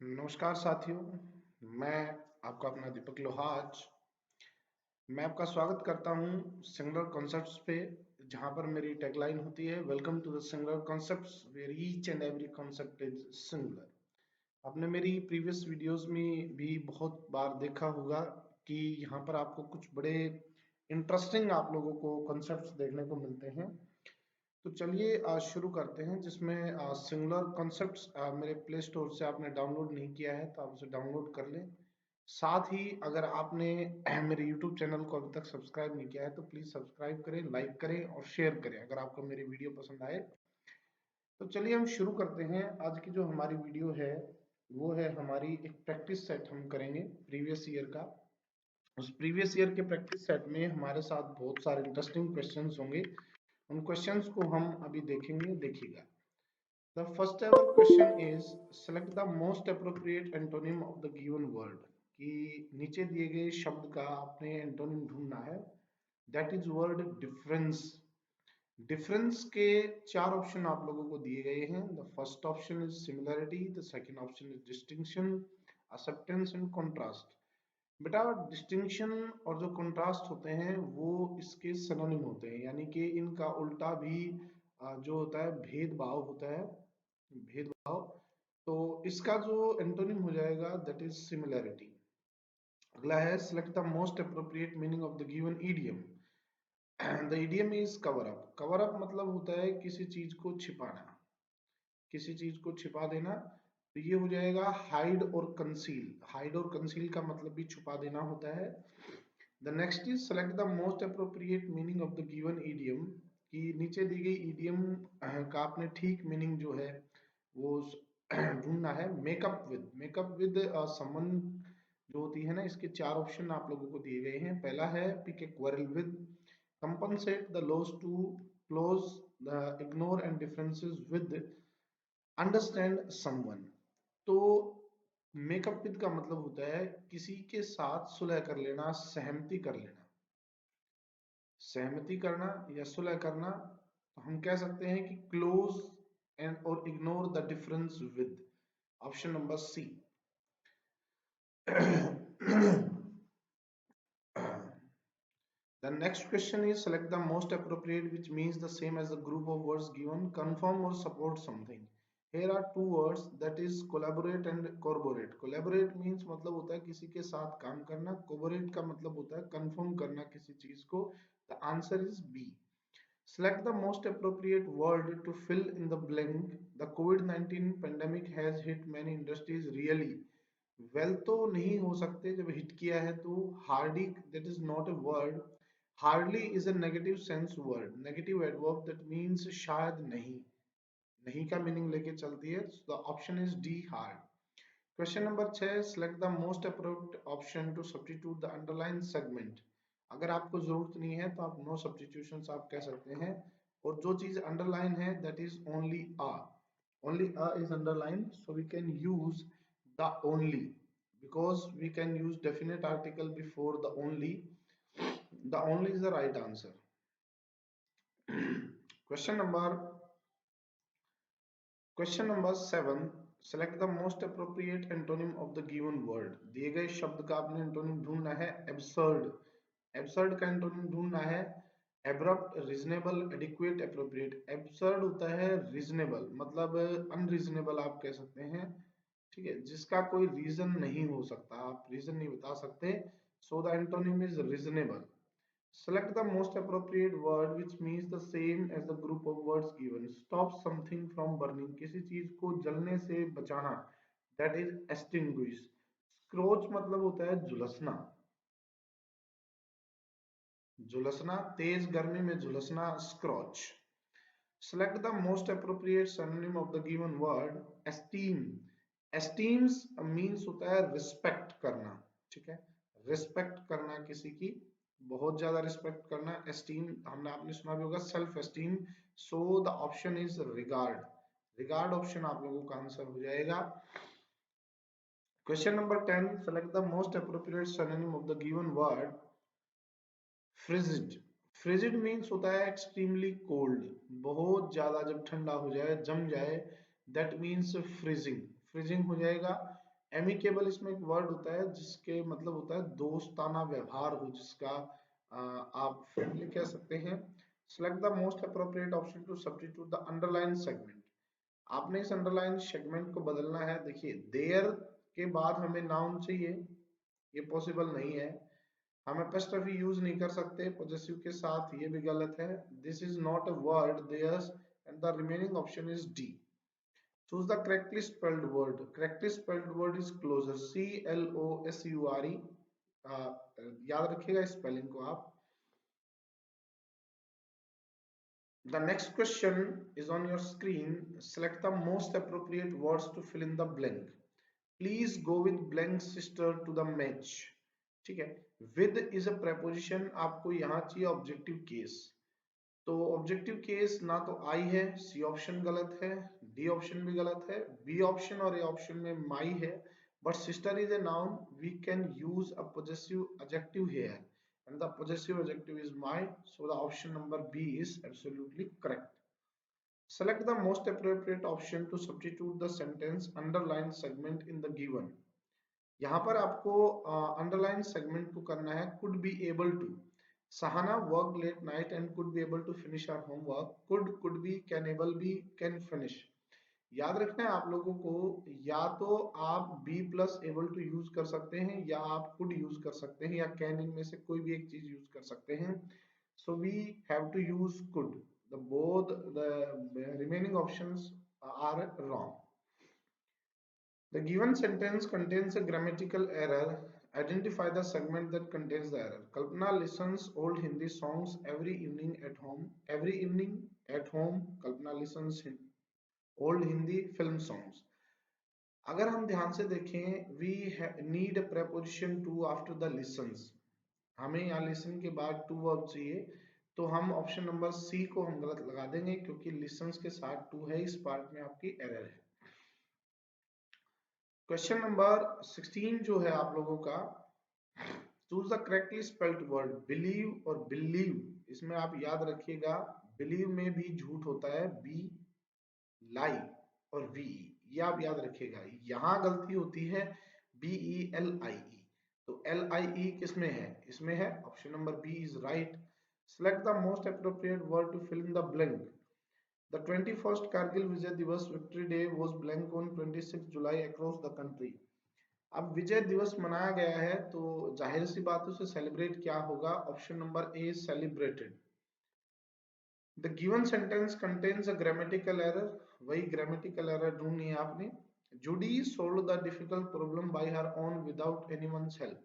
नमस्कार साथियों, मैं आपका अपना दीपक लोहा। आज मैं आपका स्वागत करता हूं सिंगुलर कॉन्सेप्ट्स पे, जहां पर मेरी टैगलाइन होती है welcome to the singular concepts where each and every concept is singular. आपने मेरी प्रीवियस वीडियोस में भी बहुत बार देखा होगा कि यहाँ पर आपको कुछ बड़े इंटरेस्टिंग आप लोगों को कॉन्सेप्ट्स देखने को मिलते हैं। तो चलिए आज शुरू करते हैं, जिसमें सिंगुलर कॉन्सेप्ट्स मेरे प्ले स्टोर से आपने डाउनलोड नहीं किया है तो आप उसे डाउनलोड कर लें। साथ ही अगर आपने मेरे YouTube चैनल को अभी तक सब्सक्राइब नहीं किया है तो प्लीज सब्सक्राइब करें, लाइक करें और शेयर करें अगर आपको मेरी वीडियो पसंद आए। तो चलिए हम शुरू करते हैं। आज की जो हमारी वीडियो है वो है हमारी एक प्रैक्टिस सेट हम करेंगे प्रीवियस ईयर का। उस प्रीवियस ईयर के प्रैक्टिस सेट में हमारे साथ बहुत सारे इंटरेस्टिंग क्वेश्चंस होंगे। उन क्वेश्चंस को हम अभी देखेंगे, देखिएगा। The first ever question is select the most appropriate antonym of the given word। कि नीचे दिए गए शब्द का आपने एंटोनिम ढूंढना है। That is word difference. Difference के चार ऑप्शन आप लोगों को दिए गए हैं। The first option is similarity, the second option is distinction, acceptance and contrast. बेटा डिस्टिंक्शन और जो कंट्रास्ट होते हैं वो इसके सिनोनिम होते हैं, यानी कि इनका उल्टा भी जो होता है भेदभाव होता है, भेदभाव। तो इसका जो एंटोनिम हो जाएगा दैट इज सिमिलैरिटी। अगला है select the most appropriate meaning of the given idiom. The idiom is cover up. Cover up मतलब होता है किसी चीज को छिपाना, किसी चीज को छिपा देना। तो ये हो जाएगा हाइड और कंसील। हाइड और कंसील का मतलब भी छुपा देना होता है। The next is select the most appropriate meaning of the given idiom. कि नीचे दी गई ईडियम का आपने ठीक मीनिंग जो है वो ढूंढना है। Makeup with. मेकअप विद संबंध जो होती है ना, इसके चार ऑप्शन आप लोगों को दिए गए हैं। पहला है pick a quarrel with, compensate the loss to close the ignore and differences with, understand someone. तो मेकअप विद का मतलब होता है किसी के साथ सुलह कर लेना, सहमति कर लेना। सहमति करना या सुलह करना। तो हम कह सकते हैं कि क्लोज एंड और ignore the difference with, option number C. The next question is select the most appropriate, which means the same as the group of words given. Confirm or support something. Here are two words, that is collaborate and corroborate. Collaborate means मतलब होता है किसी के साथ काम करना। Corroborate का मतलब होता है confirm करना किसी चीज को। The answer is B. Select the most appropriate word to fill in the blank. The COVID-19 pandemic has hit many industries really. Well तो नहीं हो सकते, जब हिट किया है तो। Hardy that is not a word. Hardly is a negative sense word, negative adverb that means शायद नहीं। नहीं का मीनिंग लेके चलती है। The option is D, hard. Question number 6, select the most appropriate option to substitute the underline segment. अगर आपको जरूरत नहीं है तो आप नो सब्स्टिट्यूशंस आप कह सकते हैं। और जो चीज अंडरलाइन है that is only a. Only a is underline, so we can use the only, because we can use definite article before the only. The only is the right answer. question number question number 7, select the most appropriate antonym of the given word। दिए गए शब्द का आपने antonym ढूंढना है। absurd, absurd का antonym ढूंढना है। abrupt, reasonable, adequate, appropriate। absurd होता है reasonable, मतलब unreasonable आप कह सकते हैं, ठीक है, जिसका कोई रीजन नहीं हो सकता, आप रीजन नहीं बता सकते। So the antonym is reasonable. Select the most appropriate word which means the same as the group of words given। Stop something from burning, किसी चीज को जलने से बचाना, that is extinguish। Scorch मतलब होता है झुलसना, झुलसना, तेज गर्मी में झुलसना, स्क्रॉच। Select the most appropriate synonym of the given word। Esteem। Esteems means होता है रिस्पेक्ट करना, ठीक है, रिस्पेक्ट करना किसी की, बहुत ज्यादा रिस्पेक्ट करना। एस्टीम हमने आपने सुना भी होगा, self esteem. So the option is regard. Regard option आप लोगों का आंसर हो जाएगा। Question number 10, select the most appropriate synonym of the given word. Frigid. Frigid means होता है एक्सट्रीमली कोल्ड, बहुत ज्यादा जब ठंडा हो जाए, जम जाए, दैट मीन्स फ्रीजिंग। फ्रीजिंग हो जाएगा। एमिकेबल इसमें एक वर्ड होता है जिसके मतलब होता है दोस्ताना व्यवहार हो, जिसका आप फ्रेंडली कह सकते हैं। Select the most appropriate option to substitute the underline segment. आपने इस अंडरलाइन सेगमेंट को बदलना है। देखिए देयर के बाद हमें नाउन चाहिए, ये पॉसिबल नहीं है। हम एपस्ट्रफी यूज नहीं कर सकते पोजेसिव के साथ, ये भी गलत है। This is not a word theirs and the remaining option is D. Choose the correctly spelled word. Correctly spelled word is closure, CLOSURE। याद रखिएगा स्पेलिंग को आप। The next question is on your screen. Select the most appropriate words to fill in the blank. Please go with blank sister to the match. ठीक है। With is a preposition, आपको यहाँ चाहिए objective case. तो objective case ना तो I है, C option गलत है, D ऑप्शन भी गलत है, B ऑप्शन और A ऑप्शन में my है, but sister is a noun. We can use a possessive adjective here. And the possessive adjective is my, so the option number B is absolutely correct. Select the most appropriate option to substitute the sentence underline segment in the given. यहाँ पर आपको underline segment को करना है could be able to. Sahana worked late night and could be able to finish her homework. Could be, can able be, can finish. याद रखना है आप लोगों को, या तो आप B plus able to use कर सकते हैं, या आप कुड यूज कर सकते हैं, या कैन, इनमें से कोई भी एक चीज यूज कर सकते हैं। So we have to use could. The both the remaining options are wrong. The given sentence contains a grammatical error. Identify the segment that contains the error. Kalpana listens old Hindi songs every evening at home. Every evening at home, Kalpana listens old Hindi film songs. अगर हम ध्यान से देखें, we need a preposition to after the listens. हमें यहाँ listen के बाद to verb चाहिए, तो हम ऑप्शन नंबर सी को हम गलत लगा देंगे क्योंकि listens के साथ to है। इस पार्ट में आपकी एरर है। क्वेश्चन नंबर 16 जो है आप लोगों का, choose the correctly spelled word. Believe और बिलीव, इसमें आप याद रखिएगा बिलीव में भी झूठ होता है, बी, लाई और वी, ये आप याद रखिएगा। यहां गलती होती है BELIE। तो LIE किसमें है? इसमें है। Option number B is right. Select the most appropriate word to fill in the blank. The 21st Kargil Vijay Diwas victory day was blank on 26 July across the country. अब विजय दिवस मनाया गया है तो जाहिर सी बात है उसे सेलिब्रेट क्या होगा? Option number A celebrated. The given sentence contains a grammatical error. वही grammatical error ढूंढनी है आपने। Judy solved the difficult problem by her own without anyone's help.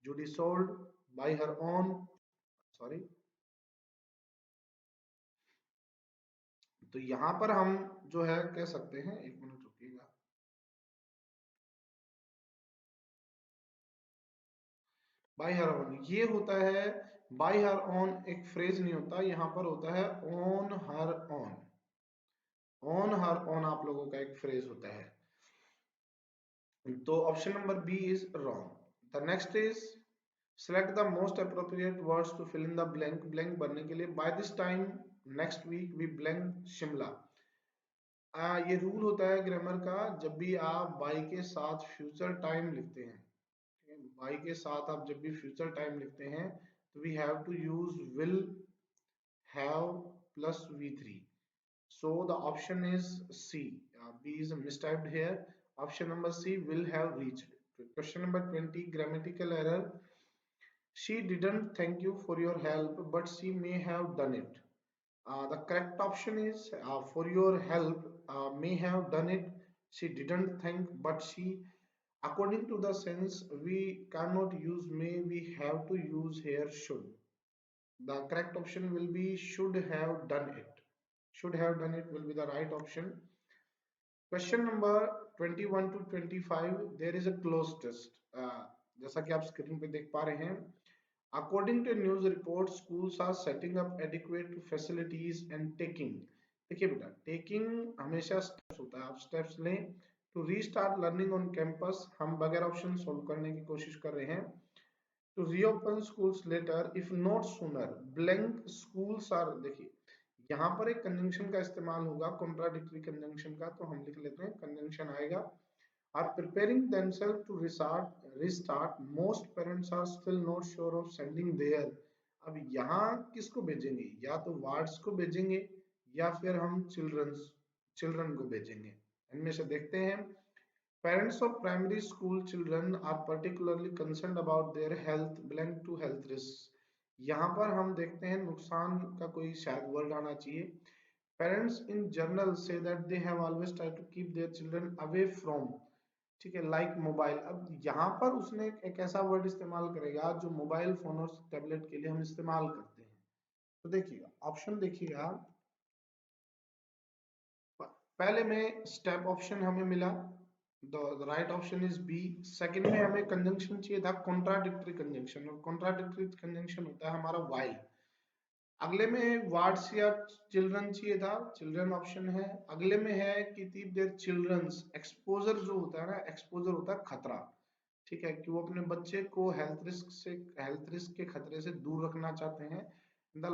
Judy solved by her own, sorry। तो यहां पर हम जो है कह सकते हैं, एक मिनट रुकिएगा। By her own ये होता है, by her own एक फ्रेज नहीं होता, यहाँ पर होता है on her own। on her own आप लोगों का एक फ्रेज होता है। तो option number B is wrong. The next is select the most appropriate words to fill in the blank. Blank भरने के लिए by this time next week we blank Shimla. ये रूल होता है ग्रामर का, जब भी आप बाय के साथ फ्यूचर टाइम लिखते हैं, बाय के साथ आप जब भी फ्यूचर टाइम लिखते हैं तो we have to use will have plus V3। So the option is C. B is mistyped here. Option number C will have reached. Question number 20, grammatical error. She didn't thank you for your help, but she may have done it. The correct option is for your help, may have done it. She didn't thank, but she. According to the sense, we cannot use may, we have to use here should. The correct option will be should have done it. Should have done it will be the right option. Question number 21 to 25, there is a close test. जैसा कि आप screen पे देख पा रहे हैं, according to news report, schools are setting up adequate facilities and taking. देखिए बेटा, taking हमेशा steps होता है, आप steps लें। to restart learning on campus, हम बगैर ऑप्शन सोल्व करने की कोशिश कर रहे हैं। to reopen schools later if not sooner, blank schools are, देखिए यहाँ पर एक कंजंक्शन का इस्तेमाल होगा, कॉन्ट्राडिक्टरी कंजंक्शन का, तो हम लिख लेते हैं कंजंक्शन आएगा are preparing themselves to restart. Most parents are still not sure of sending their. अब यहाँ किसको भेजेंगे, या तो वार्ड्स को भेजेंगे या फिर हम चिल्ड्रन को भेजेंगे। इनमें से देखते हैं। Parents of primary school children are particularly concerned about their health belong to health risks। यहाँ पर हम देखते हैं नुकसान का कोई शायद वर्ड आना चाहिए। Parents in general say that they have always tried to keep their children away from, ठीक है, लाइक मोबाइल। अब यहाँ पर उसने एक ऐसा वर्ड इस्तेमाल करेगा जो मोबाइल फोन और टैबलेट के लिए हम इस्तेमाल करते हैं। तो देखिएगा ऑप्शन, देखिएगा पहले में स्टेप ऑप्शन हमें मिला, the right option is B. Second में हमें कंजंक्शन चाहिए था कॉन्ट्राडिक्टरी कंजंक्शन, और कॉन्ट्राडिक्टरी कंजंक्शन होता है हमारा वाइल। अगले में वार्ड्स या चिल्ड्रन चाहिए था, चिल्ड्रन ऑप्शन है। अगले में है कि कीप देयर चिल्ड्रंस, एक्सपोजर जो होता है ना, एक्सपोजर होता है खतरा, ठीक है, कि वो अपने बच्चे को हेल्थ रिस्क के खतरे से दूर रखना चाहते हैं। The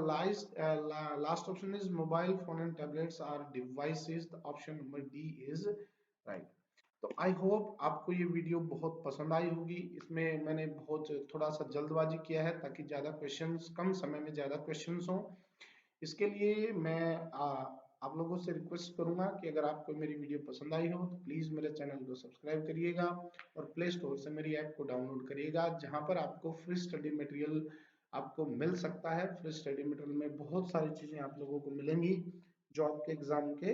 last option is mobile phone and tablets are devices, the option number D is right. तो आई होप आपको ये वीडियो बहुत पसंद आई होगी। इसमें मैंने बहुत थोड़ा सा जल्दबाजी किया है ताकि ज्यादा क्वेश्चंस, कम समय में ज्यादा क्वेश्चंस हों। इसके लिए मैं आप लोगों से रिक्वेस्ट करूंगा कि अगर आपको मेरी वीडियो पसंद आई हो तो प्लीज मेरे चैनल को सब्सक्राइब करिएगा और प्ले स्टोर से मेरी ऐप को डाउनलोड करिएगा, जहां पर आपको फ्री स्टडी मटेरियल आपको मिल सकता है। फ्री स्टडी मटेरियल में बहुत सारी चीजें आप लोगों को मिलेंगी जो आपके एग्जाम के